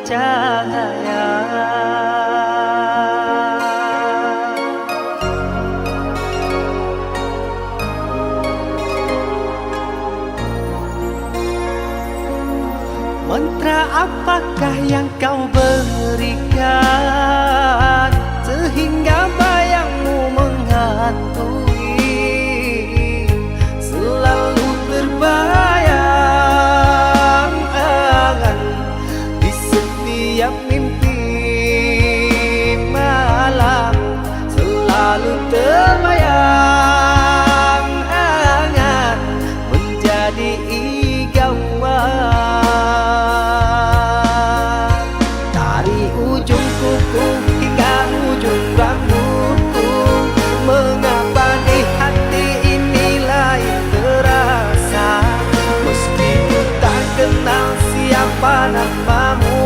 cahaya. Mantra apakah yang kau berikan sehingga bayangmu menghantui, selalu terbayang di setiap mimpi malam, selalu terbayang menjadi igauan. Dari ujung kuku hingga ujung rambutku, mengapa di hati ini lain terasa, meski ku tak kenal siapa namamu.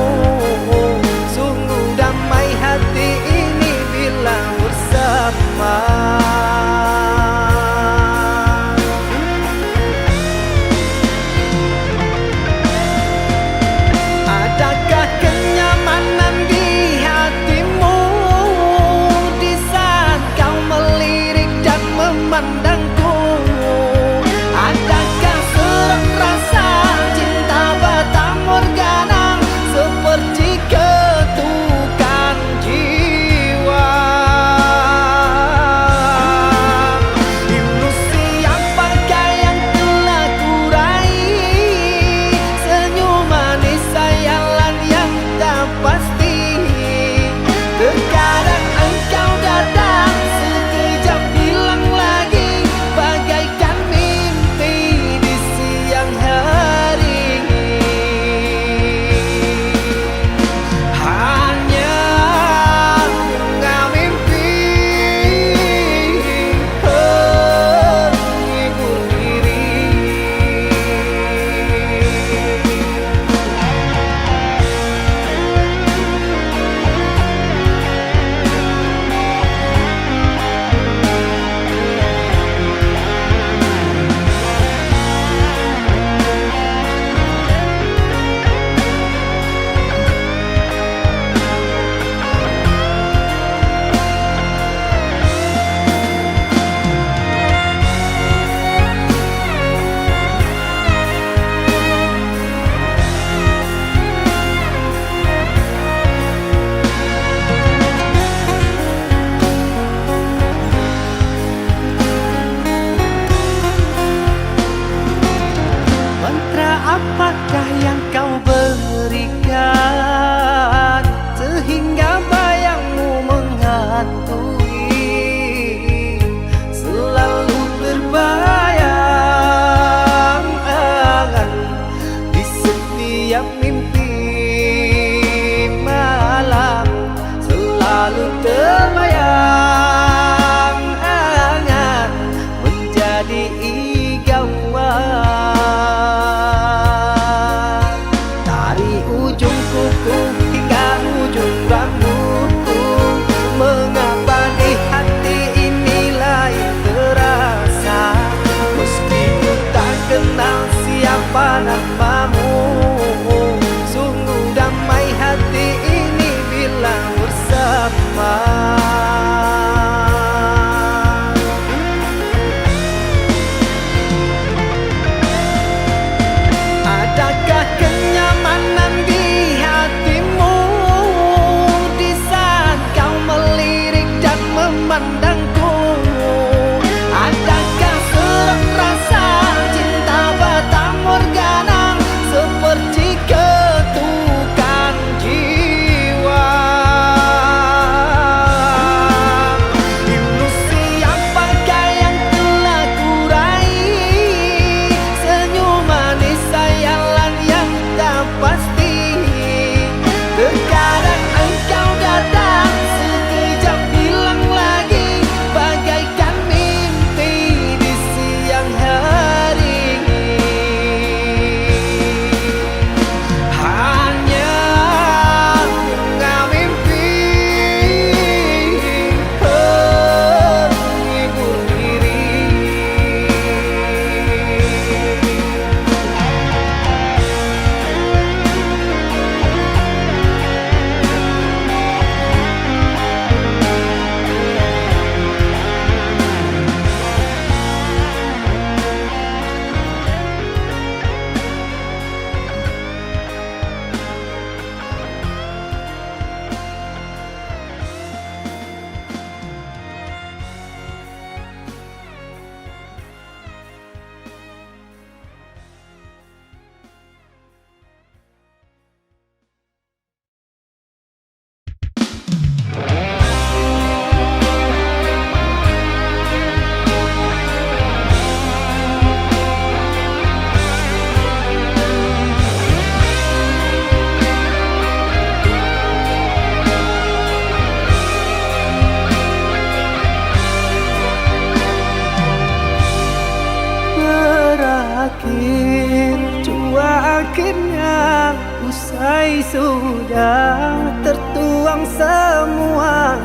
andai sudah tertuang semua,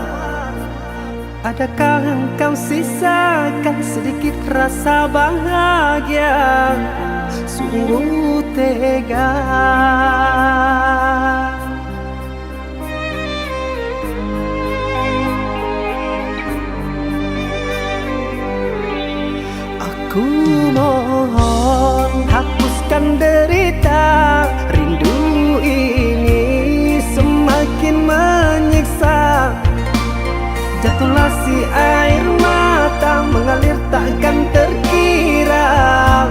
adakah engkau sisakan sedikit rasa bahagia? Sungguh tega. Aku mohon hapuskan derita, rindu ini semakin menyiksa. Jatuhlah si air mata mengalir takkan terkira,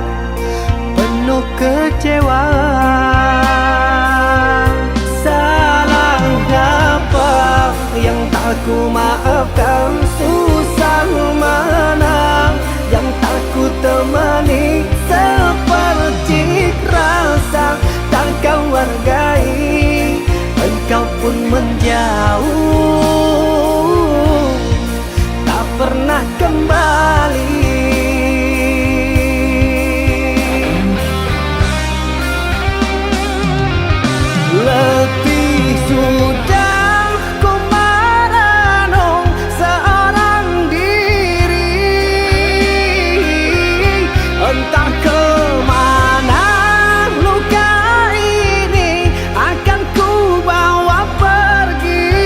penuh kecewa. Salahnya apa yang tak ku maafkan? Susah mana yang tak ku temani? Seperti rasa tak kau hargai, engkau pun menjauh, tak pernah kembali. Letih sudah ku merenung seorang diri, entah kemana luka ini akan ku bawa pergi.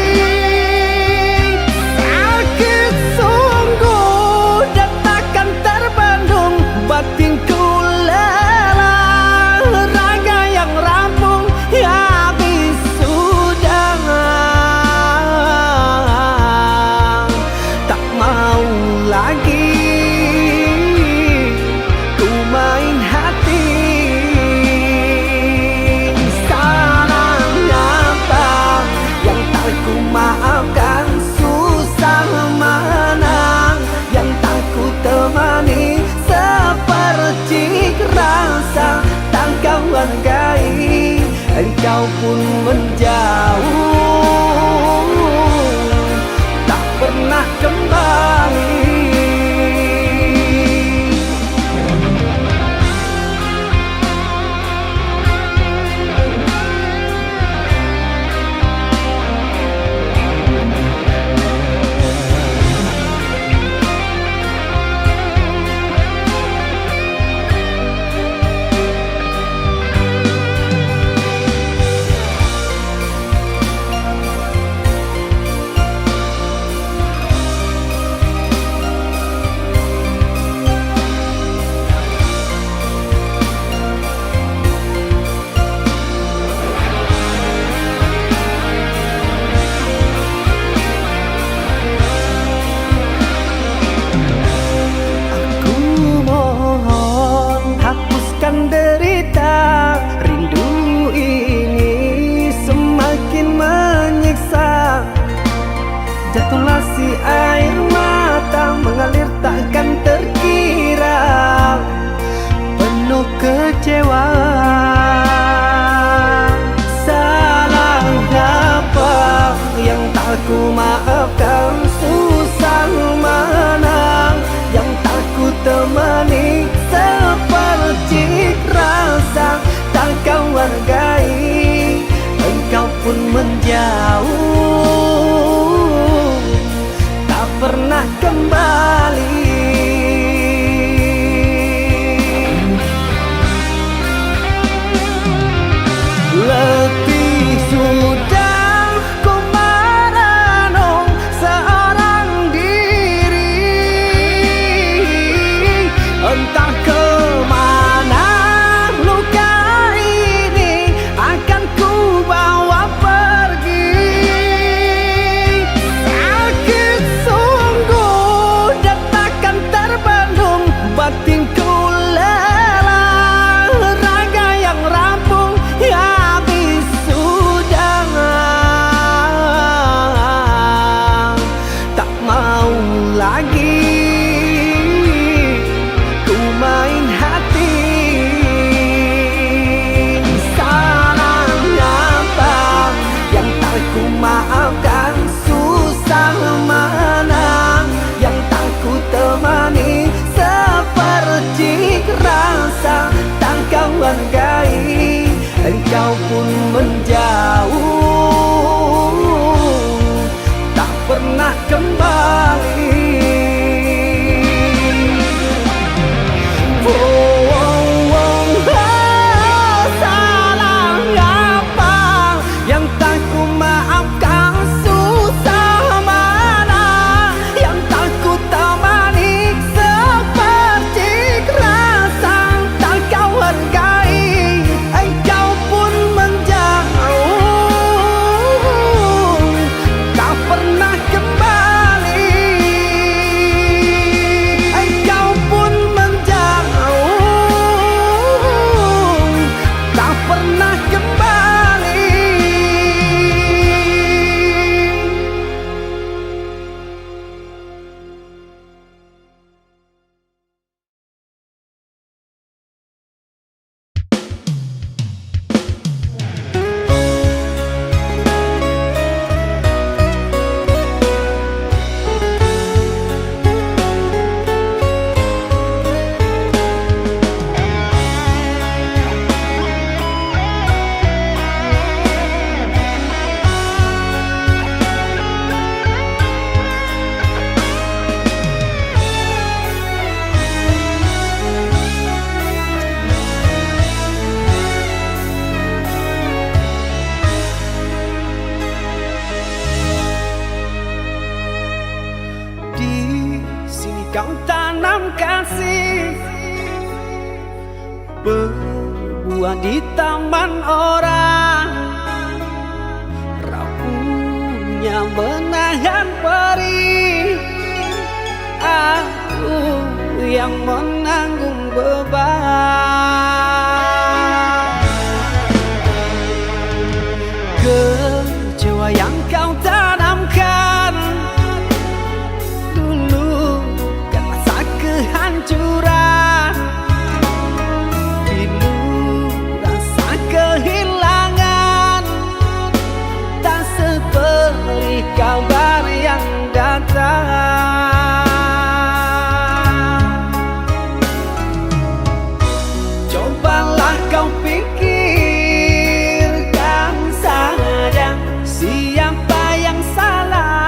Sakit sungguh dan takkan terbendung, batinku lelah, raga yang rampung habis sudah. Tak mau lagi ku main hati. Salahnya apa yang tak ku maafkan? Susah mana yang tak ku temani? Seperti rasa tak kau hargai, engkau pun menjauh, tak pernah kembali. Derita, rindu ini semakin menyiksa. Jatuhlah si air mata mengalir takkan terkira, penuh kecewa. Salahnya apa yang tak ku maafkan? Susah mana yang tak ku temani? Seperti rasa tak kau hargai, engkau pun menjauh, tak pernah kembali. Letih sudah ku merenung seorang diri, entah kemana luka ini akan ku bawa pergi. Sakit sungguh dan takkan terbendung, batinku lelah, raga yang rampung habis sudah. Tak mau lagi ku main hati. Salahnya apa yang tak ku maafkan? Susah mana yang tak ku temani? Seperti rasa tak kau hargai, engkau pun menjauh. kau tanam kasih, berbuah di taman orang, rapuhnya menahan perih. Aku yang menanggung beban, kecewa yang kau tanamkan dulu kan rasa kehancuran, pilu rasa kehilangan, tak seperti kabar yang datang. Cobalah kau pikirkan saja siapa yang salah,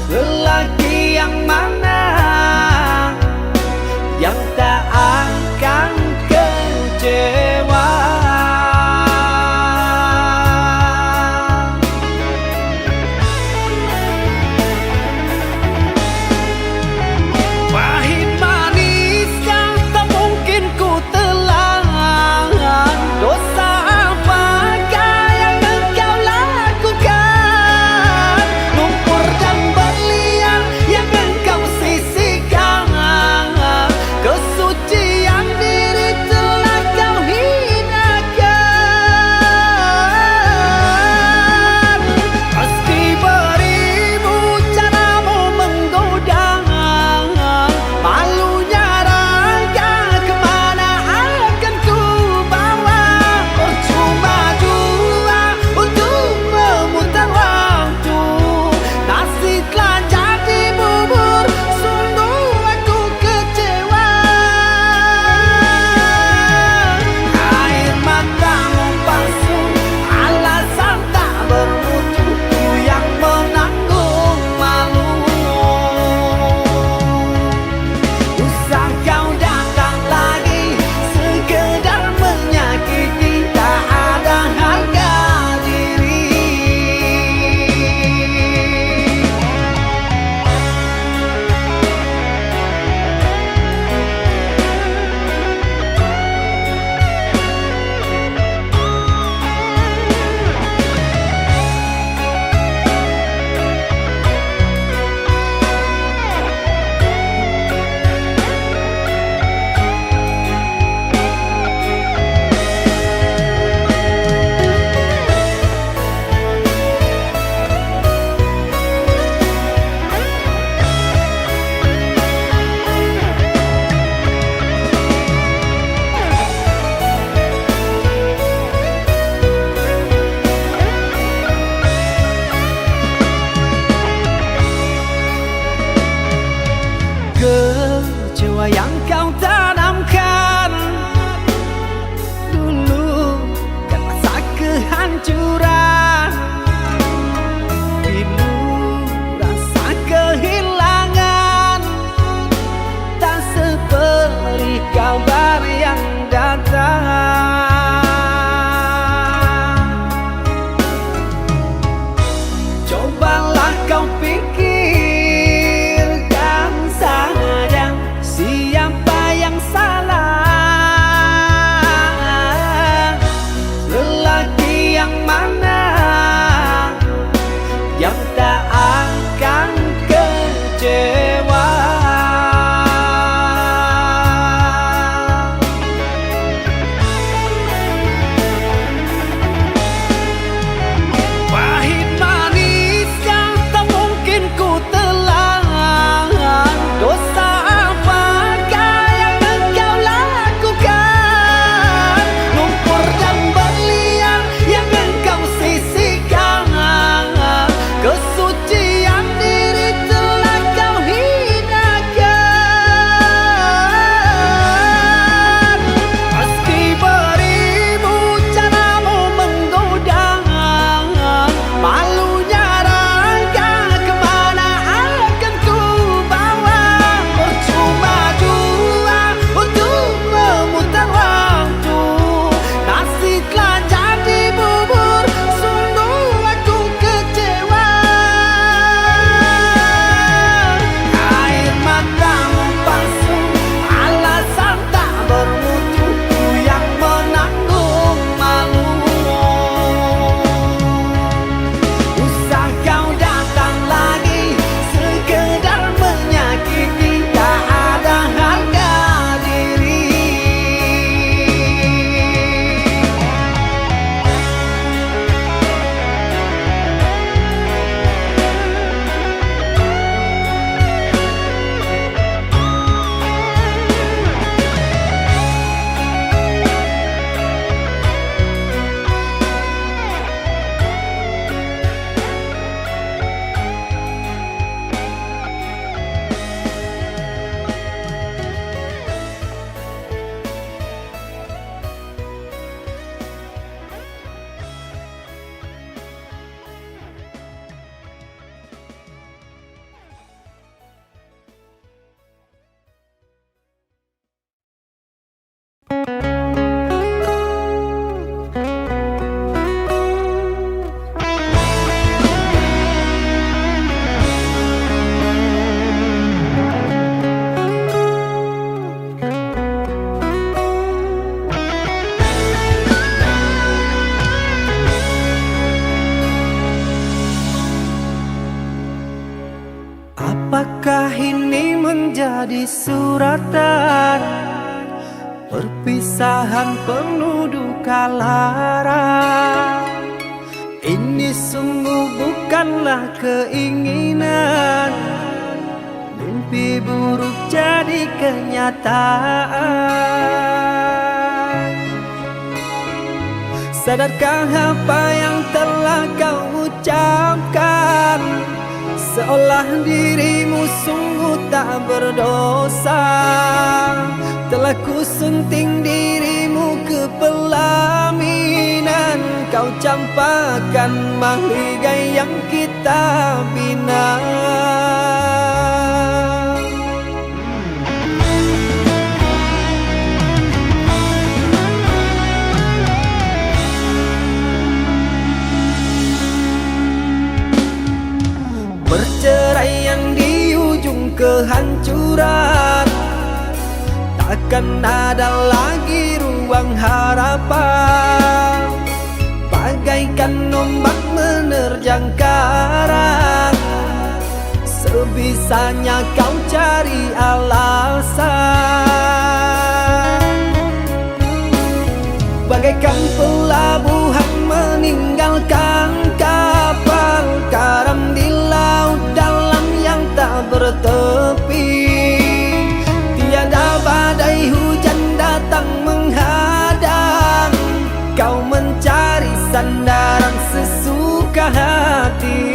lelaki yang mana yang tak akan kecewa. Pahit manis yang tak mungkin ku telan, dosa apakah yang engkau lakukan, lumpur dan berlian yang engkau sisihkan, kesucian diri telah kau hinakan. Meski beribu caramu menggoda, malunya raga kemana akan ku bawa. Percuma jua untuk memutar waktu, nasi telah jadi bubur, sungguh aku kecewa. Air matamu palsu, alasan tak bermutu, ku yang menanggung malu. Usah kau datang lagi sekedar menyakiti, tak ada harga diri. Kecewa yang kau tanamkan dulu kan rasa kehancuran, pilu rasa kehilangan, tak seperti kabar yang datang. Cobalah kau pikirkan saja siapa yang salah, lelaki yang mana jadi suratan, perpisahan penuh duka lara. Ini sungguh bukanlah keinginan, mimpi buruk jadi kenyataan. Sadarkah apa yang telah kau ucapkan? Seolah dirimu sungguh tak berdosa. Telah kusunting dirimu ke pelaminan, kau campakkan mahligai yang kita bina. Perceraian di ujung kehancuran, takkan ada lagi ruang harapan. Bagaikan ombak menerjang karang, sebisanya kau cari alasan. Bagaikan pelabuhan meninggalkan kapal karam di laut dalam yang tak bertepi. Tiada badai hujan datang menghadang, kau mencari sandaran sesuka hati.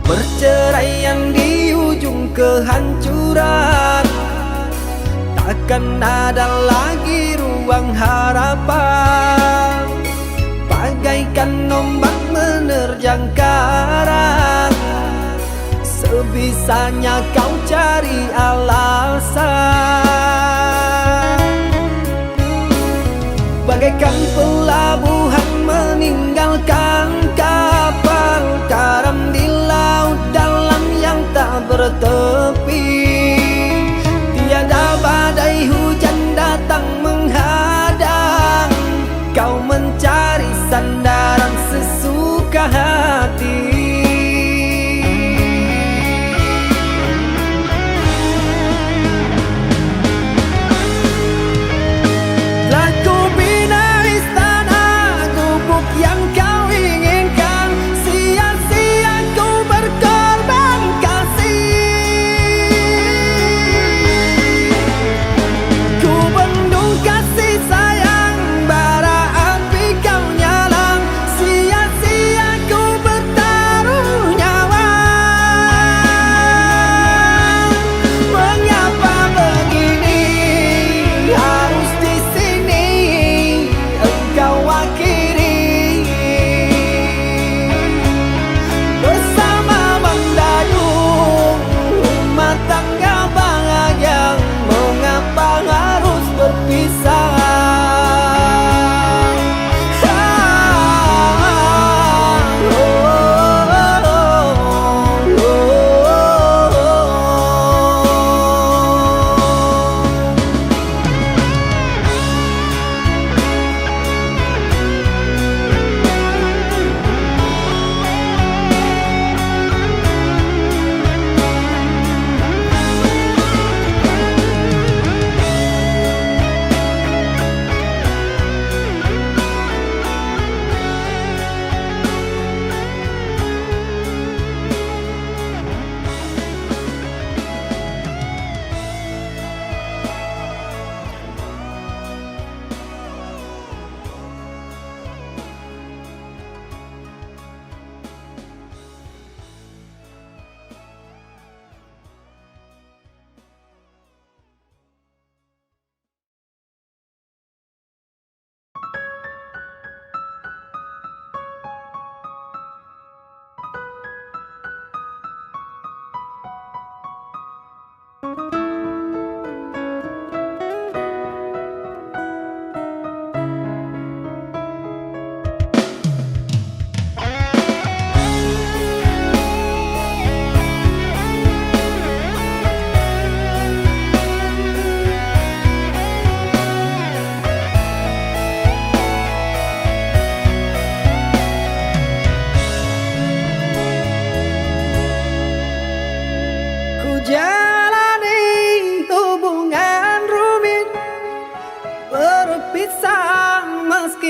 Perceraian di ujung kehancuran, takkan ada lagi ruang harapan. Bagaikan ombak menerjang karang, sebisanya kau cari alasan. Bagaikan pelabuhan meninggalkan kapal karam di laut dalam yang tak bertepi. Tiada badai hujan datang menghadang, kau mencari sandaran sesuka hati.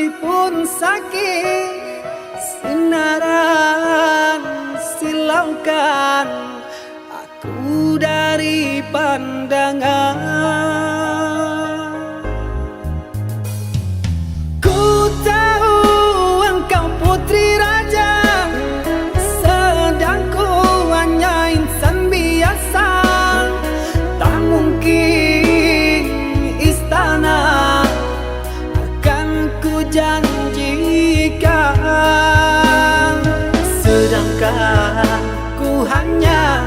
meskipun sakit, sinaran silaukan aku dari pandangan. Ku tahu engkau putri raja, sedang ku hanya insan biasa. Tak mungkin istana akan ku janjikan, sedangkan ku hanya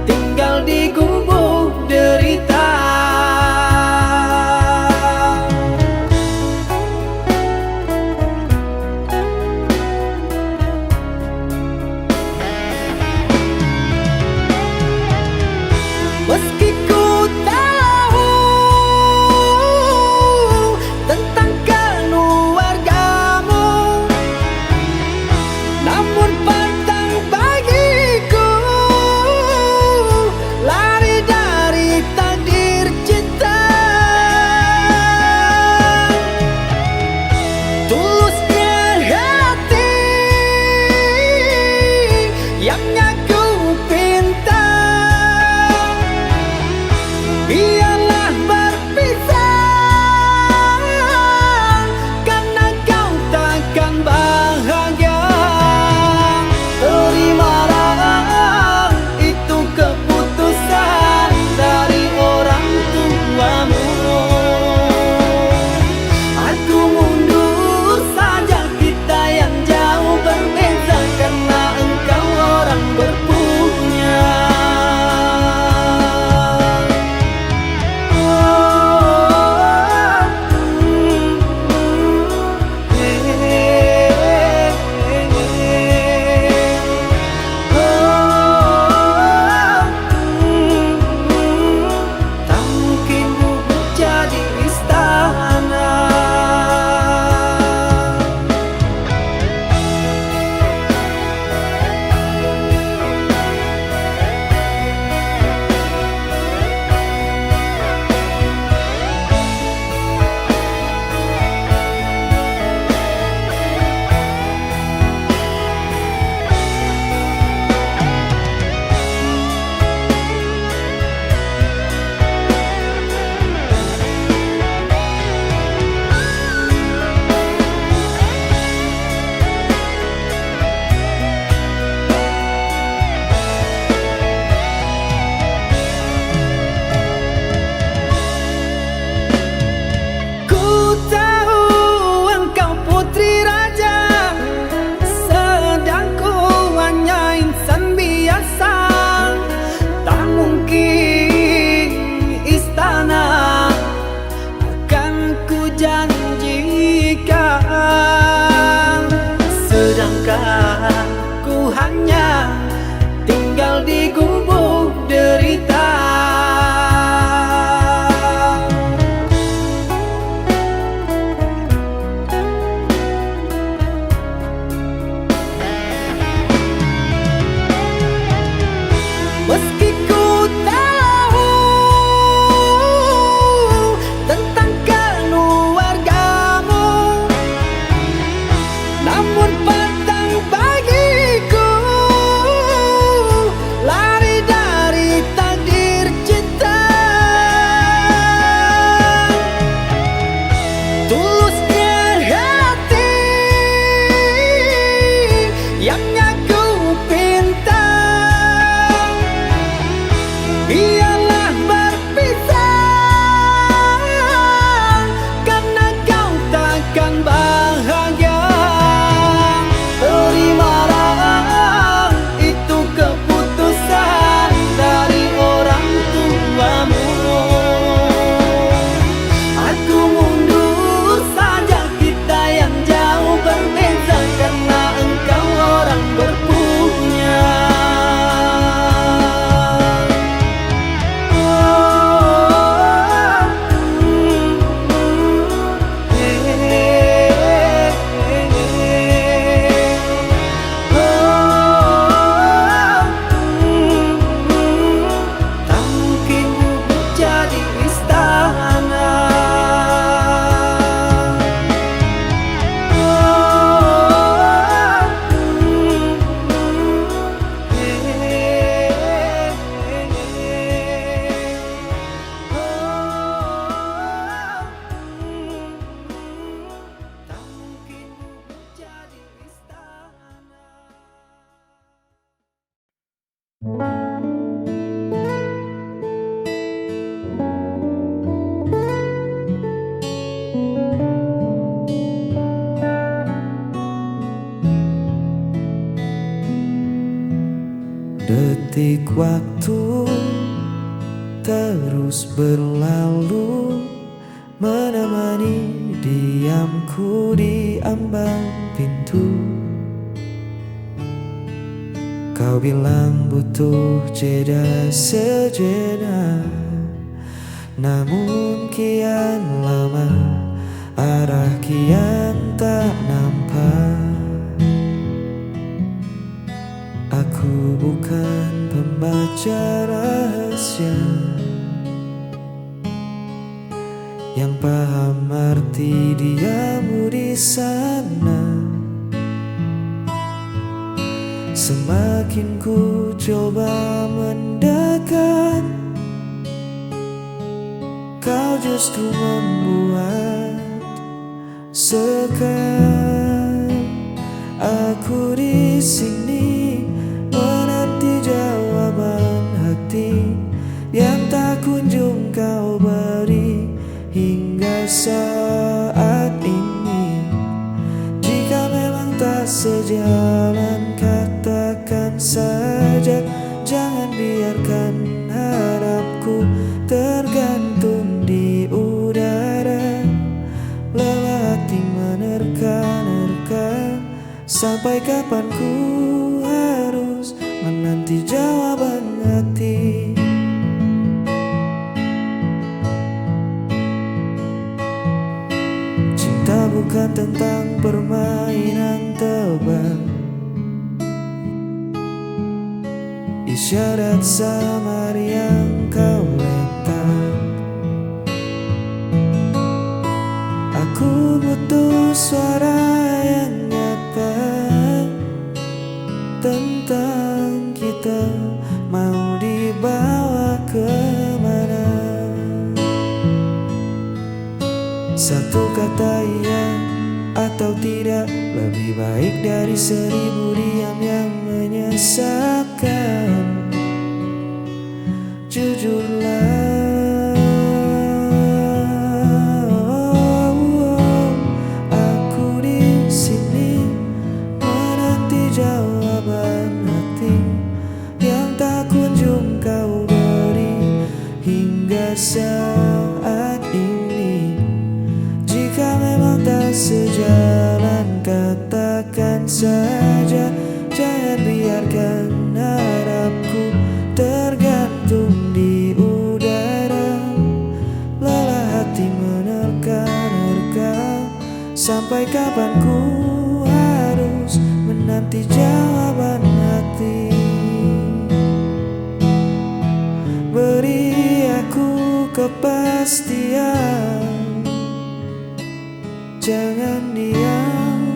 tinggal di gubuk derita. Meski ku tahu tentang keluargamu, namun pantang bagiku lari dari takdir cinta. Tulusnya hati yang aku pinta, biarlah berpisah, karena kau takkan bahagia. Terimalah itu keputusan dari orang tuamu. Aku mundur saja, kita yang jauh berbeza, karena engkau orang berpunya. Tak mungkin bubuk jadi istana. Ku tahu engkau putri raja, sedang ku hanya insan biasa. Tak mungkin istana akan ku janjikan, sedangkan ku hanya tinggal di gubuk derita. Meski ku tahu tentang keluargamu, namun pantang bagiku lari dari takdir cinta. Tulusnya hati yang aku pinta, biarlah berpisah, karena kau takkan bahagia. Terimalah itu keputusan dari orang tuamu. Aku mundur saja, kita yang jauh berbeza, karena engkau orang berpunya. Waktu terus berlalu, menemani diamku di ambang pintu. Kau bilang butuh jeda sejenak, namun kian lama arah kian tak nampak. Aku bukan pembaca rahasia yang paham arti diamu di sana. Semakin ku coba mendekat, kau justru membuat sekat. Aku di sini menanti jawaban hati yang tak kunjung kau beri hingga saat ini. Jika memang tak sejalan, katakan saja. Jangan biarkan harapku tergantung di udara. Lelah hati menerka-nerka, sampai kapan ku harus menanti jawaban hati. Cinta bukan tentang permainan tebak, isyarat samar yang kau letak. Aku butuh suara yang nyata tentang kita, mau dibawa kemana. Satu kata iya atau tidak lebih baik dari 1000 diam yang menyesatkan. Jujurlah, aku di sini menanti jawaban hati yang tak kunjung kau beri hingga saat ini. Jika memang tak sejalan, katakan saja. Jangan biarkan harapku tergantung di udara. Lelah hati menerka-nerka, sampai kapan ku harus menanti jawaban hati. Beri aku kepastian, jangan diam.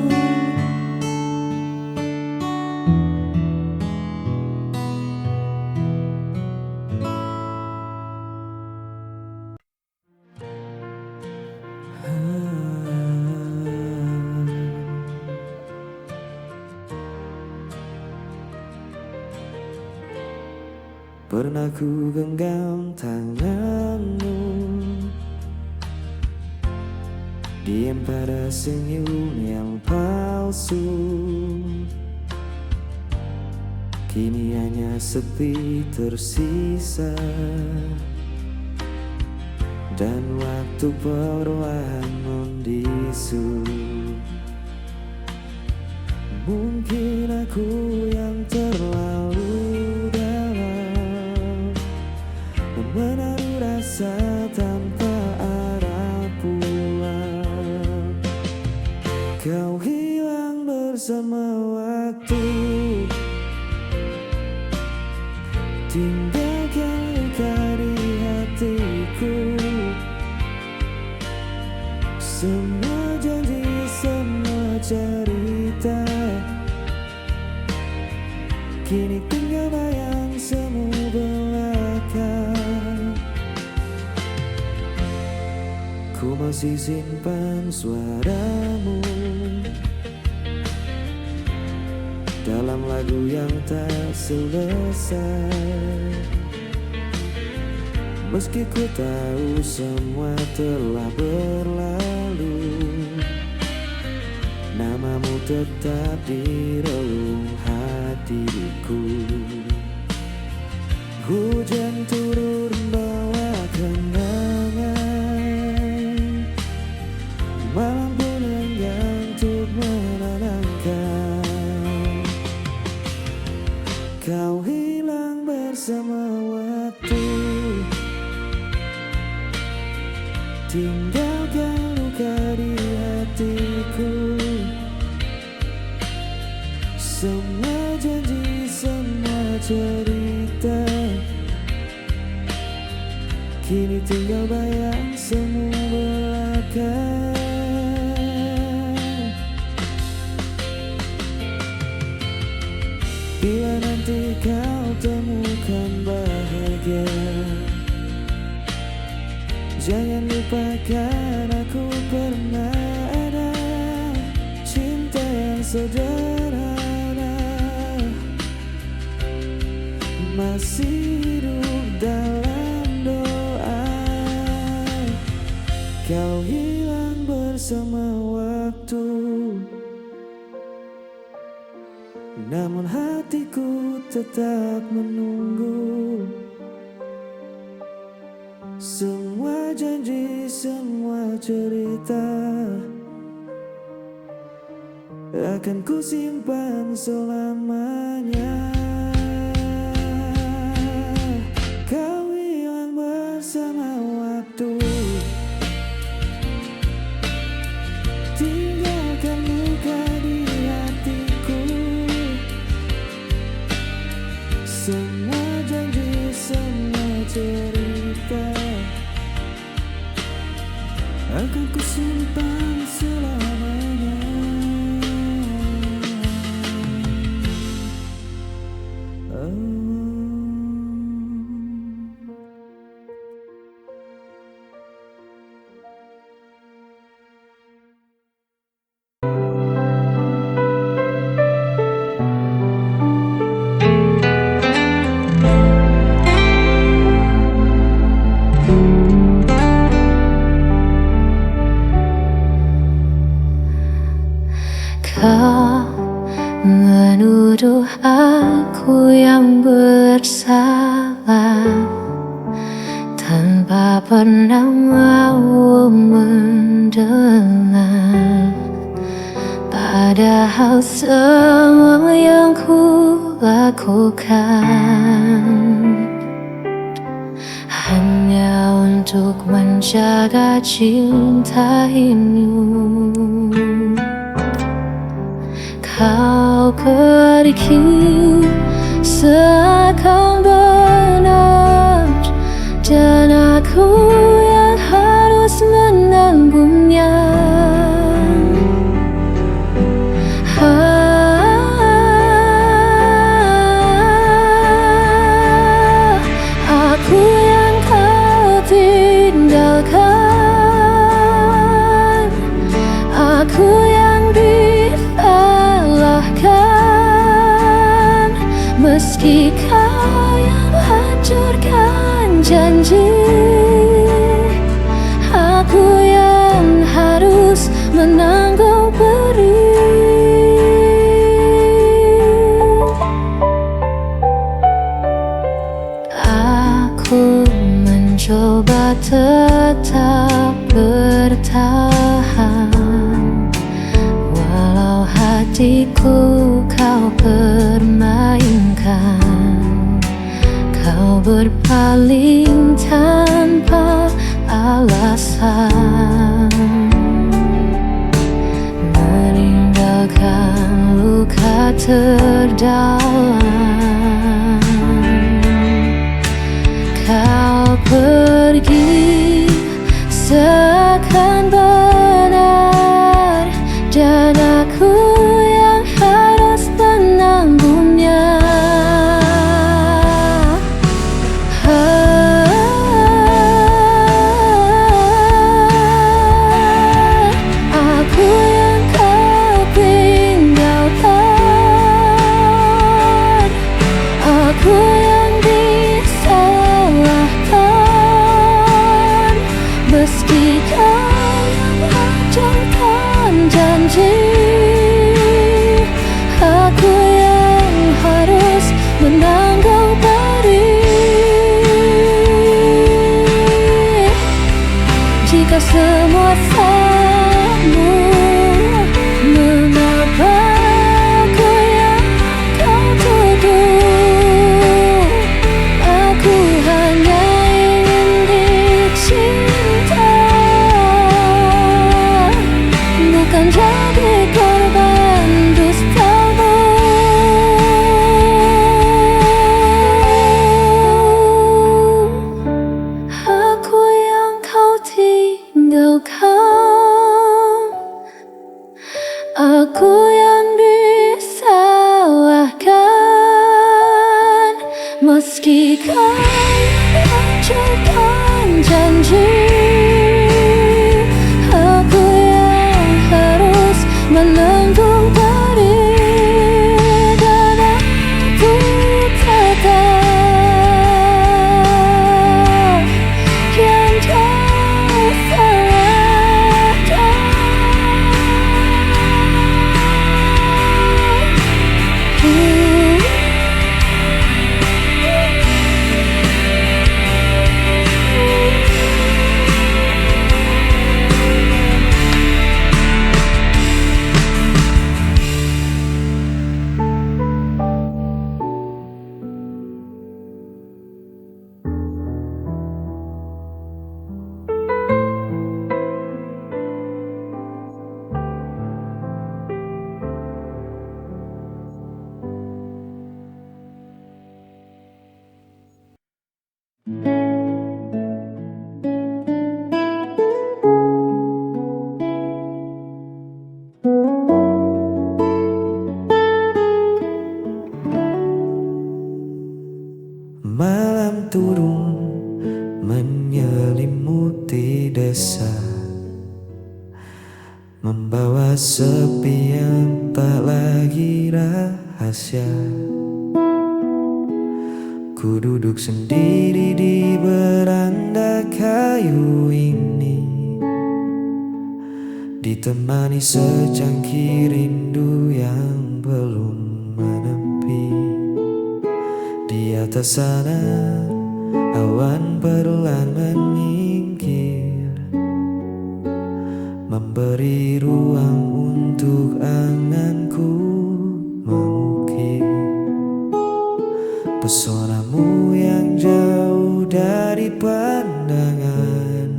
Pernah ku genggam tanganmu, diam pada senyum yang palsu. Kini hanya sepi tersisa, dan waktu perlahan membisu. Mungkin aku yang terlalu dalam menaruh rasa tanpa arah pulang. Kau hilang bersama waktu, tinggalkan luka di hatiku. Semua janji, semua cerita, kini tinggal bayang semu belaka. Ku masih simpan suaramu dalam lagu yang tak selesai. Meski ku tahu semua telah berlalu, namamu tetap di relung hatiku. Hujan turun bawa kenangan, malam pun enggan untuk menenangkan. Kau hilang bersama waktu, tinggalkan luka di hatiku. Semua janji, semua cerita, kini tinggal bayang semu belaka. Bila nanti kau temukan bahagia, jangan lupakan aku pernah ada cinta yang sederhana, masih hidup dalam doa. Kau hilang bersama waktu, namun hatiku tetap menunggu. Semua janji, semua cerita akan ku simpan selamanya. Kau hilang bersama waktu, tinggalkan luka di hatiku. Semua janji, semua cerita akan ku simpan selamanya. Kau menuduh aku yang bersalah tanpa pernah mau mendengar. Padahal semua yang ku lakukan hanya untuk menjaga cinta ini. Kau pergi seakan benar, dan aku yang harus menanggungnya. Aku yang kau tinggalkan, aku yang disalahkan, meski kau yang hancurkan janji. Aku yang harus menanggung perih. Aku mencoba tetap bertahan, walau hatiku kau permainkan. Kau berpaling tanpa alasan, meninggalkan luka terdalam. Kau pergi seakan benar, dan aku yang harus menanggungnya. Aku yang kau tinggalkan, aku yang disalahkan, hancurkan janji. Aku yang harus menanggung pedih, dan aku tetap yang jauh sangat jauh. Malam turun menyelimuti desa, membawa sepi yang tak lagi rahasia. Ku duduk sendiri di beranda kayu ini, ditemani secangkir rindu yang belum menepi. Di atas sana awan perlahan menyingkir, memberi ruang untuk anganku mengukir pesonamu yang jauh dari pandangan,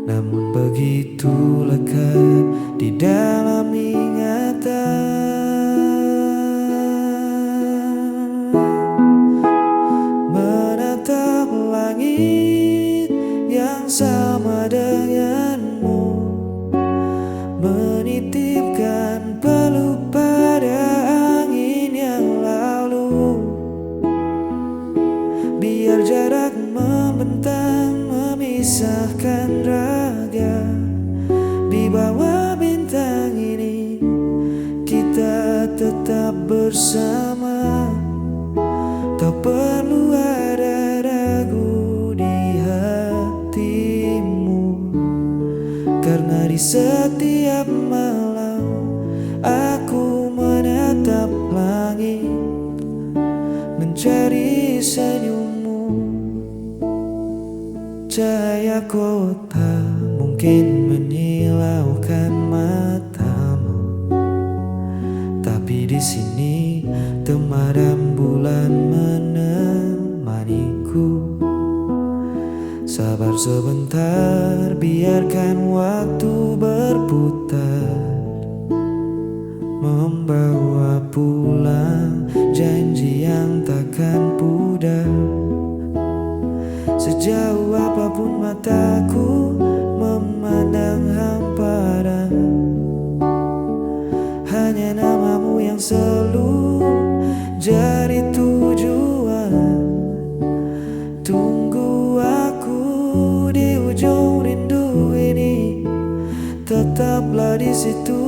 namun begitu lekat di dalam ingatan. Menatap langit yang sama denganmu, menitipkan peluk pada angin yang lalu. Biar jarak membentang memisahkan raga, di bawah bintang ini kita tetap bersama. Tak perlu ada ragu di hatimu, karena di setiap malam aku menatap langit, mencari senyummu. Cahaya kota mungkin menyilaukan matamu, tapi di sini temaram bulan menemaniku. Sabar sebentar, biarkan waktu berputar, membawa pulang janji yang takkan pudar. Sejauh apapun mataku memandang hamparan, hanya namamu yang selalu jadi tujuan. Tunggu aku di ujung rindu ini, tetaplah di situ.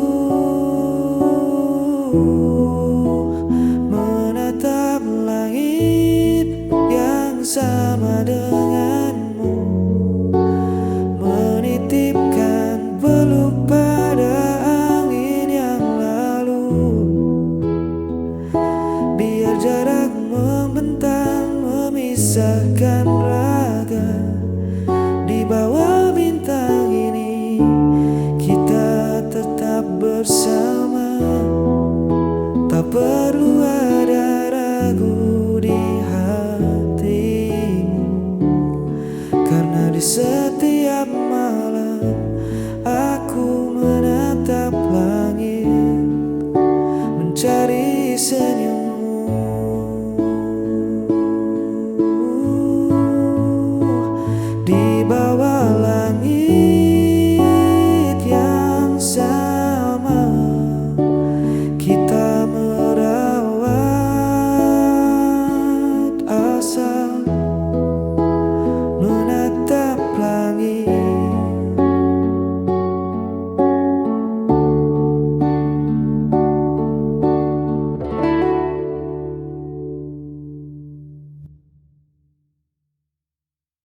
Menatap langit yang sama denganmu, menitipkan peluk pada angin yang lalu. Biar jarak membentang memisahkan raga, di bawah bintang ini kita tetap bersama. Tak perlu ada ragu di hatimu, karena di